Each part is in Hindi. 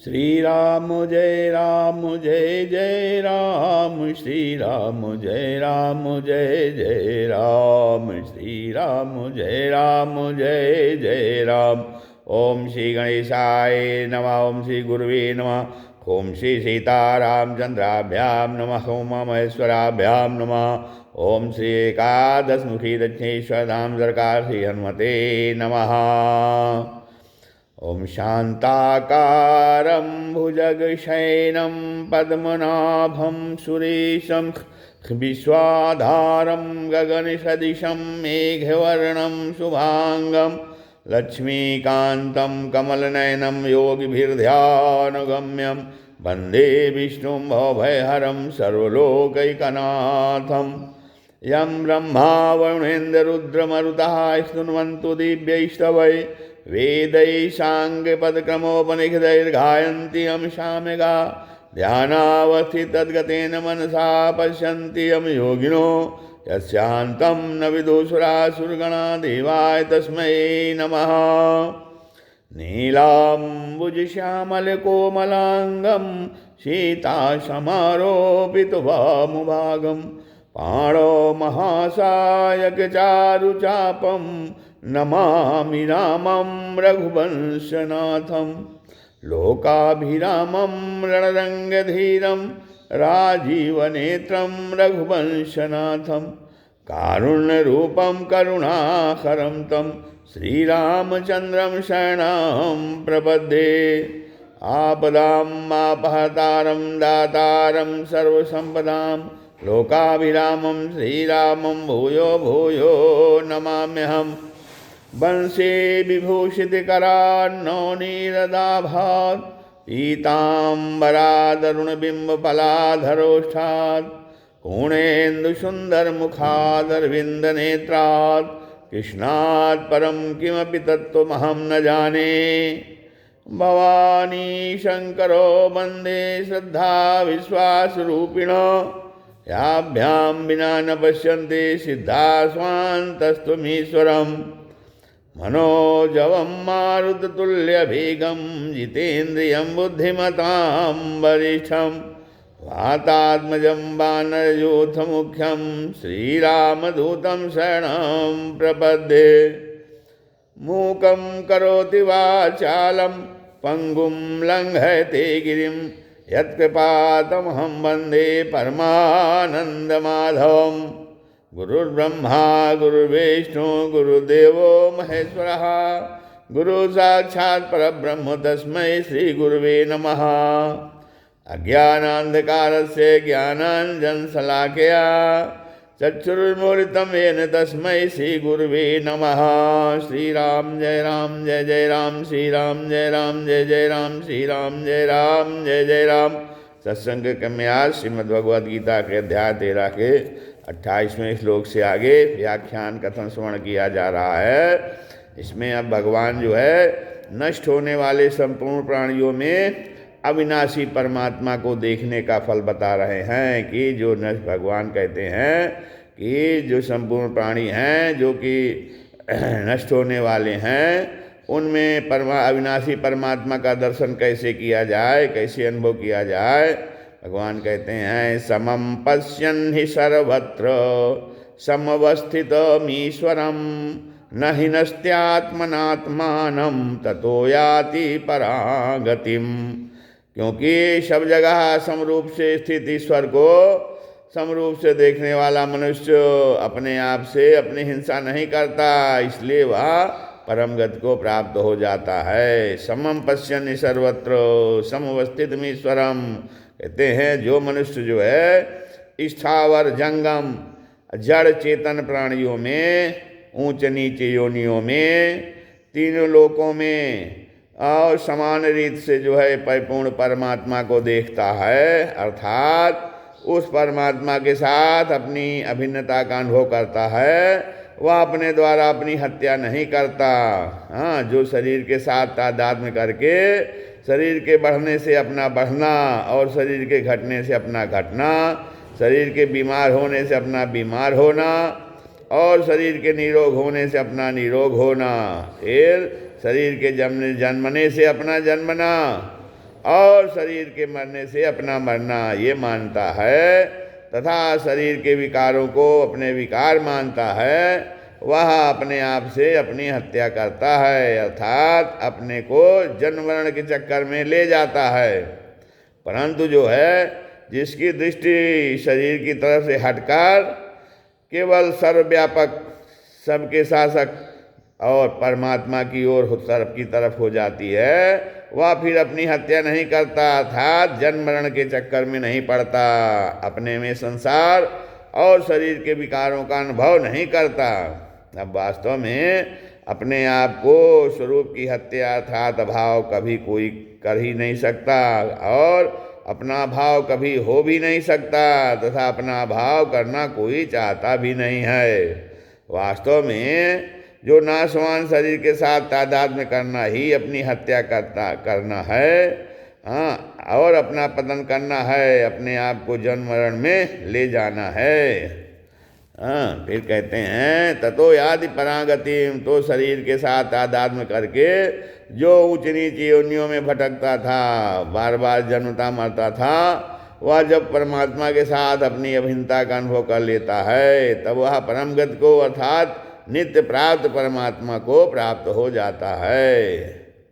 श्री राम जय जय राम, श्री राम जय जय राम, श्री राम जय जय राम। ओम श्री गणेशाय नमः, ओम श्री गुरुवे नमः, ओम श्री सीतारामचंद्राभ्याम नमः, ओम महेश्वराभ्याम नमः, ओम श्री एकादशमुखी दक्षिणेश्वर धाम सरकार श्री हनुमते नमः। ओम शांताकारं भुजगशयनं पद्मनाभं सुरेशं विश्वाधारं गगनसदृशं मेघवर्णं शुभांगं लक्ष्मीकान्तं कमलनयनं योगिभिर्ध्यानगम्यं वन्दे विष्णुं भवभयहरं सर्वलोकैकनाथं। यं ब्रह्मा वरुणेन्द्ररुद्रमरुतः स्तुन्वन्तु दिव्यैस्तवै वेदै साङ्गपदक्रमोपनिषदैर्गायन्ति यं साम्यगा ध्यानावस्थितद्गतेन मनसा पश्यन्ति यं योगिनो यस्यान्तं न विदुषुरासुरगणा देवाय तस्मै नमः। नीलाम्बुजश्यामलकोमलाङ्गं सीतासमारोपितभामुभागं पाणौ महासायकचारुचापं नमामि रामं रघुवंशनाथं। लोकाभिरामं रणरङ्गधीरं राजीवनेत्रं रघुवंशनाथं। कारुण्यरूपं करुणाकरं तं श्रीरामचन्द्रं शरणं प्रपद्ये। आपदामपहर्तारं दातारं सर्वसम्पदां लोकाभिरामं श्रीरामं भूयो भूयो नमाम्यहम्। वंशे विभूषितकरान्नवनीरदाभात् पीताम्बरादरुणबिम्बफलाधरोष्ठात् पूर्णेन्दुसुन्दरमुखादरविन्दनेत्रात् कृष्णात् परं किमपि तत्त्वमहं न जाने। भवानी शङ्करो वन्दे श्रद्धा विश्वासरूपिणो याभ्यां विना न पश्यन्ते सिद्धा स्वान्तस्त्वमीश्वरम्। मनोजवं मारुततुल्यवेगं जितेन्द्रियं बुद्धिमतां वरिष्ठं वातात्मजं वानरयूथमुख्यं श्रीरामदूतं शरणं प्रपद्ये। मूकं करोति वाचालं पङ्गुं लङ्घयते गिरिं यत्कृपातमहं वन्दे परमानन्दमाधवम्। गुरुर्ब्रह्मा गुरुर्विष्णु गुरुदेवो महेश्वरः गुरु साक्षात् परब्रह्म तस्मै श्री गुरुवे नमः। अज्ञानान्धकारस्य ज्ञानाञ्जनशलाकया चक्षुरुन्मीलितं येन तस्मै श्री गुरुवे नमः। श्रीराम जय जय राम, श्रीराम जय जय राम, श्रीराम जय जय राम। सत्संग कन्या श्रीमद्भगवद गीता के अध्याय 13 के 28वें श्लोक से आगे व्याख्यान कथन श्रवण किया जा रहा है। इसमें अब भगवान जो है नष्ट होने वाले संपूर्ण प्राणियों में अविनाशी परमात्मा को देखने का फल बता रहे हैं कि जो नष्ट भगवान कहते हैं कि जो संपूर्ण प्राणी हैं जो कि नष्ट होने वाले हैं उनमें अविनाशी परमात्मा का दर्शन कैसे किया जाए, कैसे अनुभव किया जाए। भगवान कहते हैं समम पश्यन् हि सर्वत्र समवस्थितमीश्वरं न हि नस्त्यात्मनात्मानं ततो याति परागतिम। क्योंकि सब जगह समरूप से स्थित ईश्वर को समरूप से देखने वाला मनुष्य अपने आप से अपनी हिंसा नहीं करता, इसलिए वह परम गति को प्राप्त हो जाता है। समम पश्यन् हि सर्वत्र समवस्थितमीश्वरम कहते हैं जो मनुष्य जो है स्थावर जंगम जड़ चेतन प्राणियों में ऊंच नीचे योनियों में तीनों लोकों में और समान रीत से जो है परिपूर्ण परमात्मा को देखता है, अर्थात उस परमात्मा के साथ अपनी अभिन्नता का अनुभव करता है। वह अपने द्वारा अपनी हत्या नहीं करता। हाँ, जो शरीर के साथ तादात्म्य करके शरीर के बढ़ने से अपना बढ़ना और शरीर के घटने से अपना घटना, शरीर के बीमार होने से अपना बीमार होना और शरीर के निरोग होने से अपना निरोग होना, फिर शरीर के जन्मने से अपना जन्मना और शरीर के मरने से अपना मरना ये मानता है तथा शरीर के विकारों को अपने विकार मानता है, वह अपने आप से अपनी हत्या करता है, अर्थात अपने को जन्म मरण के चक्कर में ले जाता है। परंतु जो है जिसकी दृष्टि शरीर की तरफ से हटकर केवल सर्वव्यापक सबके शासक और परमात्मा की ओर की तरफ हो जाती है, वह फिर अपनी हत्या नहीं करता, अर्थात जन्म मरण के चक्कर में नहीं पड़ता, अपने में संसार और शरीर के विकारों का अनुभव नहीं करता। अब वास्तव में अपने आप को स्वरूप की हत्या अर्थात अभाव कभी कोई कर ही नहीं सकता और अपना भाव कभी हो भी नहीं सकता तथा अपना भाव करना कोई चाहता भी नहीं है। वास्तव में जो नाशवान शरीर के साथ तादात्म्य करना ही अपनी हत्या करना है, और अपना पतन करना है, अपने आप को जन्म मरण में ले जाना है। फिर कहते हैं ततो यादि परागतिम, तो शरीर के साथ तादात्म्य करके जो ऊंच नीच योनियों में भटकता था, बार बार जन्मता मरता था, वह जब परमात्मा के साथ अपनी अभिन्नता का अनुभव कर लेता है तब वह परम गति को अर्थात नित्य प्राप्त परमात्मा को प्राप्त हो जाता है।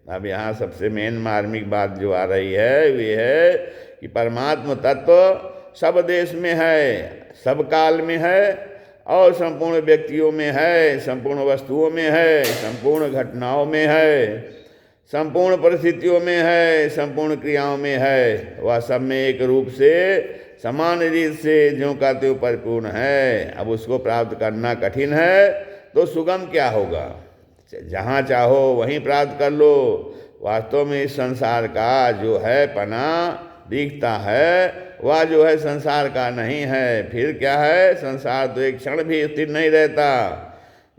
अब यहाँ सबसे मेन मार्मिक बात जो आ रही है वे है कि परमात्मा तत्व सब देश में है, सब काल में है और संपूर्ण व्यक्तियों में है, संपूर्ण वस्तुओं में है, संपूर्ण घटनाओं में है, संपूर्ण परिस्थितियों में है, संपूर्ण क्रियाओं में है। वह सब में एक रूप से समान रीत से ज्यों का त्यों परिपूर्ण है। अब उसको प्राप्त करना कठिन है तो सुगम क्या होगा? जहाँ चाहो वहीं प्राप्त कर लो। वास्तव में इस संसार का जो है पना दिखता है वह जो है संसार का नहीं है। फिर क्या है? संसार तो एक क्षण भी स्थिर नहीं रहता।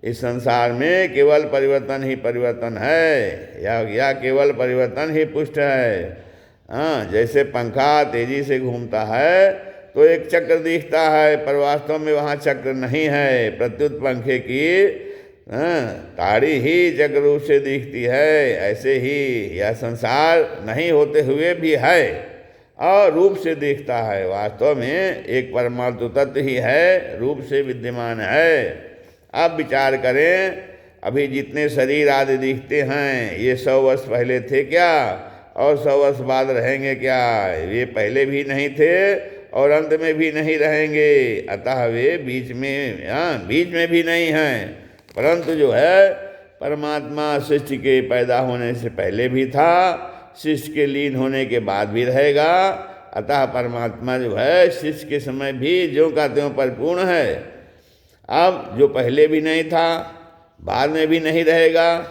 इस संसार में केवल परिवर्तन ही परिवर्तन है, या केवल परिवर्तन ही पुष्ट है। जैसे पंखा तेजी से घूमता है तो एक चक्र दिखता है, पर वास्तव में वहाँ चक्र नहीं है। प्रत्युत पंखे की ताड़ी ही चक्र रूप से दिखती है, ऐसे ही यह संसार नहीं होते हुए भी है और रूप से दिखता है। वास्तव में एक परमात्म तत्व ही है, रूप से विद्यमान है। अब विचार करें, अभी जितने शरीर आदि दिखते हैं ये 100 वर्ष पहले थे क्या और 100 वर्ष बाद रहेंगे क्या? ये पहले भी नहीं थे और अंत में भी नहीं रहेंगे, अतः वे बीच में भी नहीं हैं। परंतु जो है परमात्मा सृष्टि के पैदा होने से पहले भी था, सृष्टि के लीन होने के बाद भी रहेगा। अतः परमात्मा जो है सृष्टि के समय भी ज्यों का त्यों परिपूर्ण है। अब जो पहले भी नहीं था, बाद में भी नहीं रहेगा,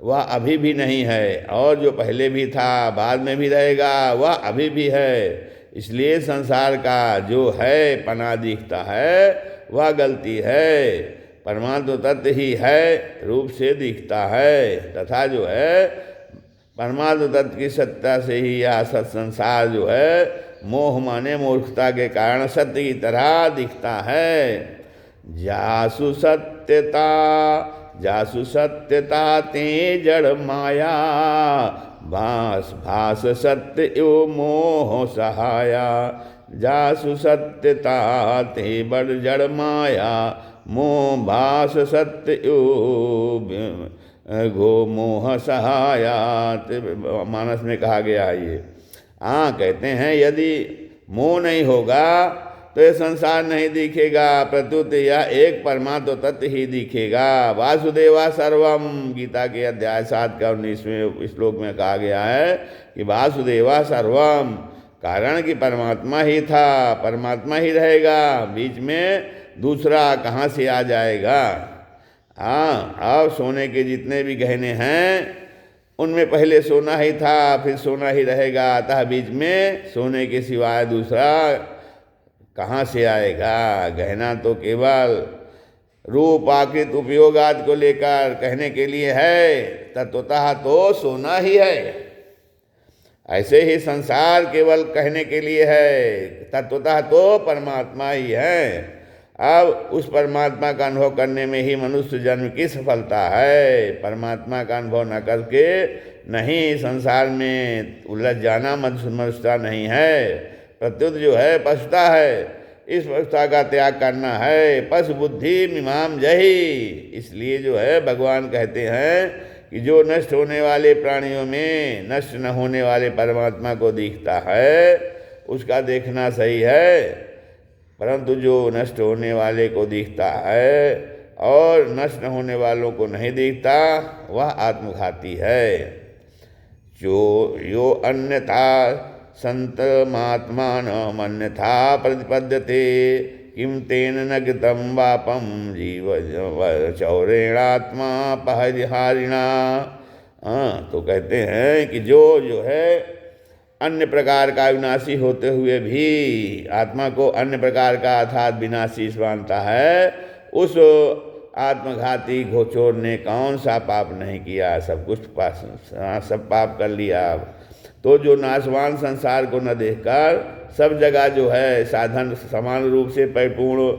वह अभी भी नहीं है, और जो पहले भी था, बाद में भी रहेगा, वह अभी भी है। इसलिए संसार का जो है पना दिखता है वह गलती है। परमात्म तत्व ही है, रूप से दिखता है, तथा जो है परमात्म तत्व की सत्ता से ही यह सत संसार जो है मोह माने मूर्खता के कारण सत्य की तरह दिखता है। जासु सत्यता ते जड़ माया, भास सत्य यो मोह सहाया। जासु सत्यता ते बड़ जड़ माया, मोह भास सत्य यो घो मोह सहायात। मानस में कहा गया है ये। कहते हैं यदि मोह नहीं होगा तो ये संसार नहीं दिखेगा, प्रत्युत यह एक परमात्म तत्व ही दिखेगा। वासुदेवा सर्वम, गीता के अध्याय 7 का 19वें श्लोक में कहा गया है कि वासुदेवा सर्वम, कारण कि परमात्मा ही था, परमात्मा ही रहेगा, बीच में दूसरा कहाँ से आ जाएगा। अब सोने के जितने भी गहने हैं उनमें पहले सोना ही था, फिर सोना ही रहेगा, अतः बीच में सोने के सिवाय दूसरा कहाँ से आएगा। गहना तो केवल रूप आकृत उपयोग आदि को लेकर कहने के लिए है, तत्वतः तो सोना ही है। ऐसे ही संसार केवल कहने के लिए है, तत्वतः तो परमात्मा ही है। अब उस परमात्मा का अनुभव करने में ही मनुष्य जन्म की सफलता है। परमात्मा का अनुभव न करके नहीं संसार में उलझ जाना मनुष्यता नहीं है, प्रत्युत जो है पशुता है। इस पशुता का त्याग करना है। पशु बुद्धि मीमाम जही। इसलिए जो है भगवान कहते हैं कि जो नष्ट होने वाले प्राणियों में नष्ट न होने वाले परमात्मा को दिखता है उसका देखना सही है, परंतु जो नष्ट होने वाले को दिखता है और नष्ट न होने वालों को नहीं दिखता वह आत्मघाती है। जो यो अन्यथा संतमात्मानमन्यथा प्रतिपद्यते किम तेन न कृतं वापम जीव चौरेणात्मा पहरिहारिणा। तो कहते हैं कि जो है अन्य प्रकार का विनाशी होते हुए भी आत्मा को अन्य प्रकार का अर्थात विनाशी मानता है, उस आत्मघाती घोचोर ने कौन सा पाप नहीं किया, सब कुछ सब पाप कर लिया। तो जो नाशवान संसार को न देखकर सब जगह जो है साधन समान रूप से परिपूर्ण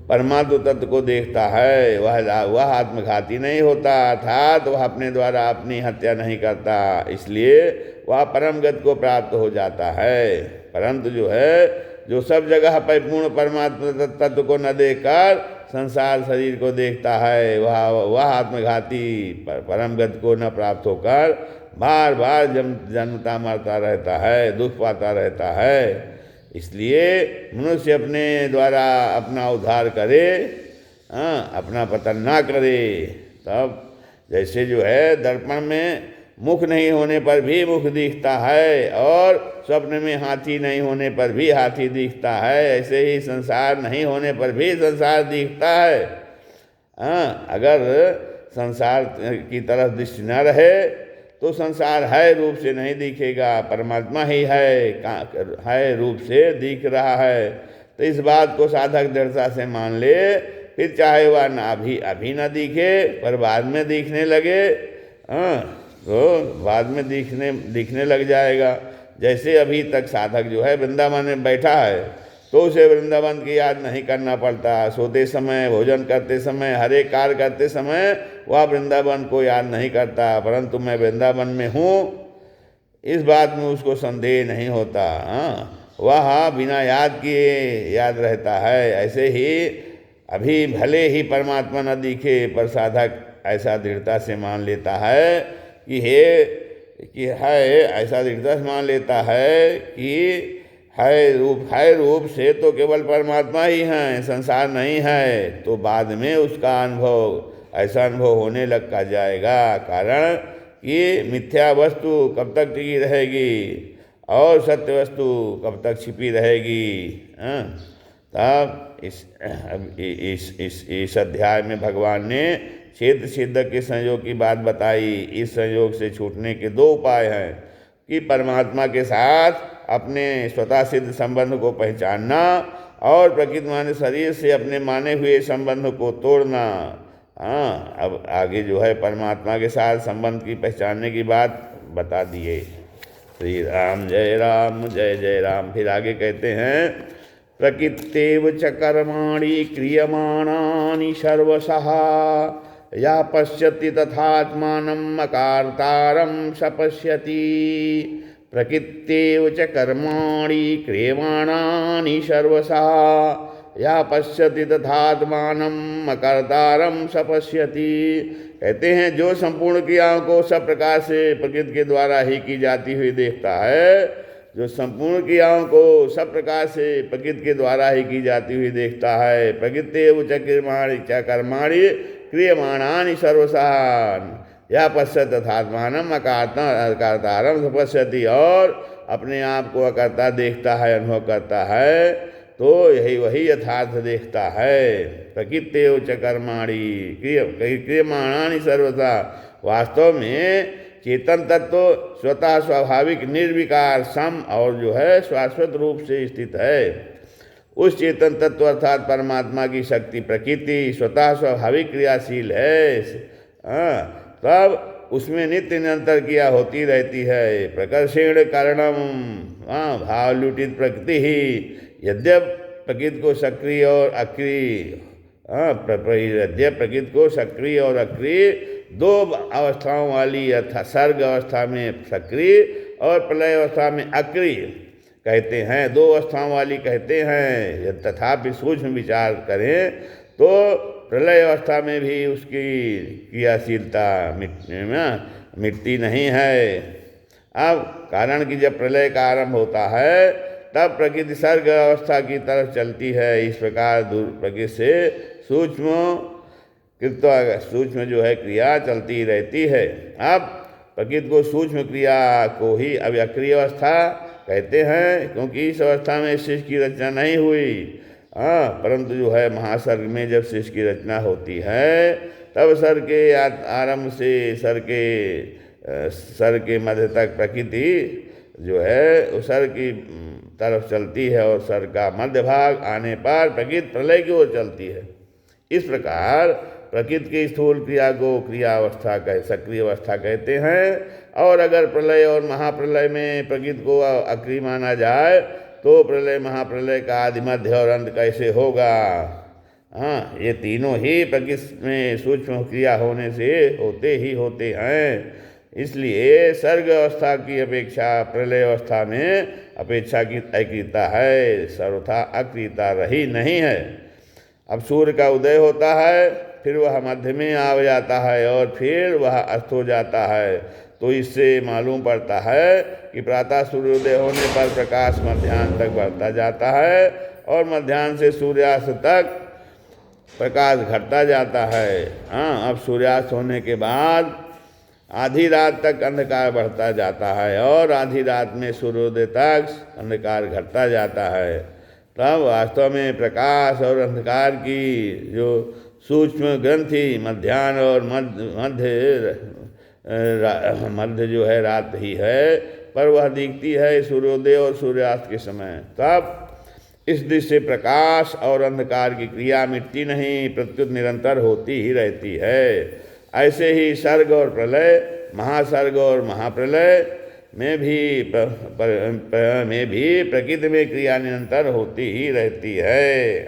परमात्म तत्व को देखता है वह आत्मघाती नहीं होता, अर्थात वह अपने द्वारा अपनी हत्या नहीं करता, इसलिए वह परम गति को प्राप्त हो जाता है। परंतु जो है जो सब जगह परिपूर्ण परमात्मा तत्व को न देखकर संसार शरीर को देखता है वह आत्मघाती परम गति को न प्राप्त होकर बार बार जन्मता मरता रहता है, दुख पाता रहता है। इसलिए मनुष्य अपने द्वारा अपना उद्धार करे, अपना पतन ना करे। तब जैसे जो है दर्पण में मुख नहीं होने पर भी मुख दिखता है और स्वप्न में हाथी नहीं होने पर भी हाथी दिखता है, ऐसे ही संसार नहीं होने पर भी संसार दिखता है। अगर संसार की तरफ दृष्टि न रहे तो संसार है रूप से नहीं दिखेगा, परमात्मा ही है रूप से दिख रहा है। तो इस बात को साधक दृढ़ता से मान ले, फिर चाहे वह अभी न दिखे पर बाद में दिखने लगे, तो बाद में दिखने लग जाएगा। जैसे अभी तक साधक जो है वृंदावन में बैठा है तो उसे वृंदावन की याद नहीं करना पड़ता। सोते समय, भोजन करते समय, हर एक कार्य करते समय वह वृंदावन को याद नहीं करता, परंतु मैं वृंदावन में हूँ इस बात में उसको संदेह नहीं होता। वह बिना याद किए याद रहता है। ऐसे ही अभी भले ही परमात्मा न दिखे पर साधक ऐसा दृढ़ता से मान लेता है कि है ऐसा दृढ़ता से मान लेता है कि है रूप से तो केवल परमात्मा ही है, संसार नहीं है। तो बाद में उसका ऐसा अनुभव होने लग का जाएगा। कारण कि मिथ्या वस्तु कब तक टिकी रहेगी और सत्य वस्तु कब तक छिपी रहेगी। तब इस अध्याय में भगवान ने क्षेत्र सिद्ध के संयोग की बात बताई। इस संयोग से छूटने के दो उपाय हैं कि परमात्मा के साथ अपने स्वतः सिद्ध संबंध को पहचानना और प्रकृति माने शरीर से अपने माने हुए संबंध को तोड़ना। अब आगे जो है परमात्मा के साथ संबंध की पहचानने की बात बता दिए। श्री राम जय जय राम। फिर आगे कहते हैं प्रकृत्येव च कर्माणि क्रियमाणानि सर्वशः या पश्यति तथात्मानं अकार्तारं स पश्यति। प्रकृत्येव च कर्माणि क्रियमाणानि सर्वशः या पश्यति तथात्मानं अकर्तारं स पश्यति। कहते हैं जो संपूर्ण क्रियाओं को सब प्रकार से प्रकृति के द्वारा ही की जाती हुई देखता है, जो संपूर्ण क्रियाओं को सब प्रकार से प्रकृति के द्वारा ही की जाती हुई देखता है। प्रकृत्येव च कर्माणि क्रियमाणानि सर्वशः या पश्यति तथात्मानं अकर्तारं स पश्यति। और अपने आप को अकर्ता देखता है, अनुभव करता है, तो यही वही यथार्थ देखता है। प्रकृत्येव च कर्माणि क्रियमाणानि सर्वशः। वास्तव में चेतन तत्व स्वतः स्वाभाविक निर्विकार सम और जो है शाश्वत रूप से स्थित है। उस चेतन तत्व अर्थात परमात्मा की शक्ति प्रकृति स्वतः स्वाभाविक क्रियाशील है। तब उसमें नित्य निरंतर क्रिया होती रहती है। प्रकर्षेण कारणम भावलुटित प्रकृति ही। यद्यप प्रकृति को सक्रिय और अक्रिय, परिहृत्य प्रकृति को सक्रिय और अक्रिय दो अवस्थाओं वाली अर्थात सर्ग अवस्था में सक्रिय और प्रलय अवस्था में अक्रिय कहते हैं, दो अवस्थाओं वाली कहते हैं। तथापि सूक्ष्म विचार करें तो प्रलय अवस्था में भी उसकी क्रियाशीलता मिटती नहीं है। अब कारण कि जब प्रलय का आरंभ होता है तब प्रकृति सर्ग अवस्था की तरफ चलती है। इस प्रकार दूर प्रकृति से सूक्ष्म जो है क्रिया चलती रहती है। अब प्रकृति को सूक्ष्म क्रिया को ही अव्यक्रिय अवस्था कहते हैं, क्योंकि इस अवस्था में शिष्य की रचना नहीं हुई। परंतु जो है महासर्ग में जब शिष्य की रचना होती है तब सर्ग के आरंभ से सर्ग के मध्य तक प्रकृति जो है सर्ग की तरफ चलती है और सर्ग का मध्य भाग आने पर प्रकृति प्रलय की ओर चलती है। इस प्रकार प्रकृति की स्थूल क्रिया को क्रियावस्था सक्रिय अवस्था कहते हैं। और अगर प्रलय और महाप्रलय में प्रकृति को अक्रिय माना जाए तो प्रलय महाप्रलय का आदि मध्य और अंत कैसे होगा? ये तीनों ही प्रकृति में सूक्ष्म क्रिया होने से होते हैं। इसलिए सर्ग अवस्था की अपेक्षा प्रलय अवस्था में अपेक्षा की अक्रियता है, सर्वथा अक्रियता रही नहीं है। अब सूर्य का उदय होता है, फिर वह मध्य में आ जाता है और फिर वह अस्त हो जाता है, तो इससे मालूम पड़ता है कि प्रातः सूर्योदय होने पर प्रकाश मध्याह्न तक बढ़ता जाता है और मध्याह्न से सूर्यास्त तक प्रकाश घटता जाता है। अब सूर्यास्त होने के बाद आधी रात तक अंधकार बढ़ता जाता है और आधी रात में सूर्योदय तक अंधकार घटता जाता है। तब वास्तव में प्रकाश और अंधकार की जो सूक्ष्म ग्रंथि मध्याह्न और मध्य जो है रात ही है, पर वह दिखती है सूर्योदय और सूर्यास्त के समय। तब इस दृष्टि से प्रकाश और अंधकार की क्रिया मिटती नहीं, प्रत्युत निरंतर होती ही रहती है। ऐसे ही सर्ग और प्रलय, महासर्ग और महाप्रलय में भी प्रकृति में क्रिया निरंतर होती ही रहती है।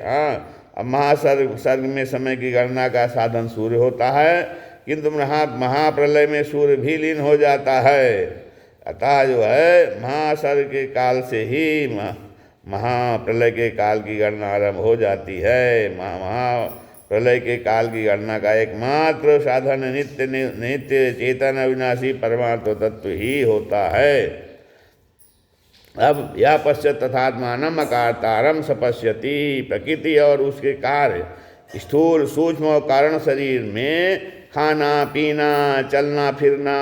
अब सर्ग में समय की गणना का साधन सूर्य होता है, किंतु महाप्रलय में सूर्य भी लीन हो जाता है। अतः जो है महासर्ग के काल से ही महाप्रलय के काल की गणना आरंभ हो जाती है। महाप्रलय के काल की गणना का एकमात्र साधन नित्य चेतन अविनाशी परमात्म तत्व ही होता है। अब यह पश्चात तथात्मानम अकारतारम सपश्यति, प्रकृति और उसके कार्य स्थूल सूक्ष्म और कारण शरीर में खाना पीना, चलना फिरना,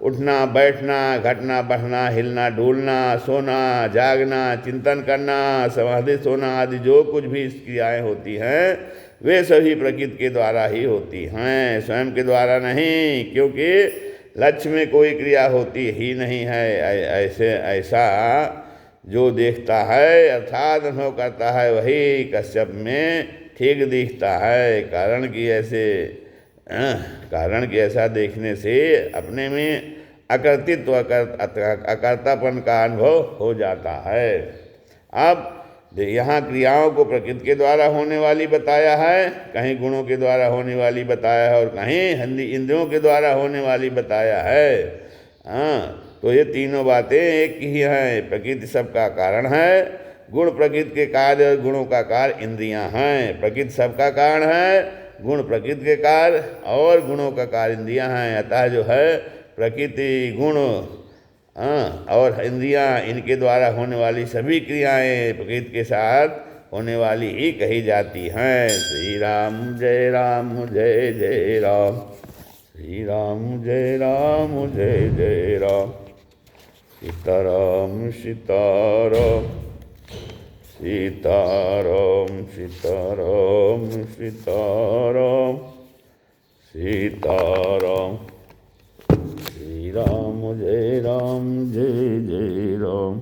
उठना बैठना, घटना बढ़ना, हिलना डुलना, सोना जागना, चिंतन करना, समाधिस्थ होना आदि जो कुछ भी क्रियाएँ होती हैं वे सभी प्रकृति के द्वारा ही होती हैं, स्वयं के द्वारा नहीं, क्योंकि लक्ष्य में कोई क्रिया होती ही नहीं है। ऐसा जो देखता है अर्थात अनुभव करता है वही कश्यप में ठीक दिखता है। कारण कि ऐसा देखने से अपने में अकर्तृत्व अकर्तापन का अनुभव हो जाता है। अब यहाँ क्रियाओं को प्रकृति के द्वारा होने वाली बताया है, कहीं गुणों के द्वारा होने वाली बताया है और कहीं इंद्रियों के द्वारा होने वाली बताया है। तो ये तीनों बातें एक ही हैं। प्रकृति सबका कारण है, गुण प्रकृति के कार्य और गुणों का कार्य इंद्रियां हैं। प्रकृति सबका कारण है, गुण प्रकृति के कार्य और गुणों का कार्य इंद्रियां हैं। अतः जो है प्रकृति गुण और इंद्रियां इनके द्वारा होने वाली सभी क्रियाएं प्रकृति के साथ होने वाली ही कही जाती हैं। श्री राम जय राम जय जय राम, श्री राम जय राम जय जय राम, सीताराम सीताराम सीताराम सीताराम सीताराम सीताराम, श्री राम जय जय राम।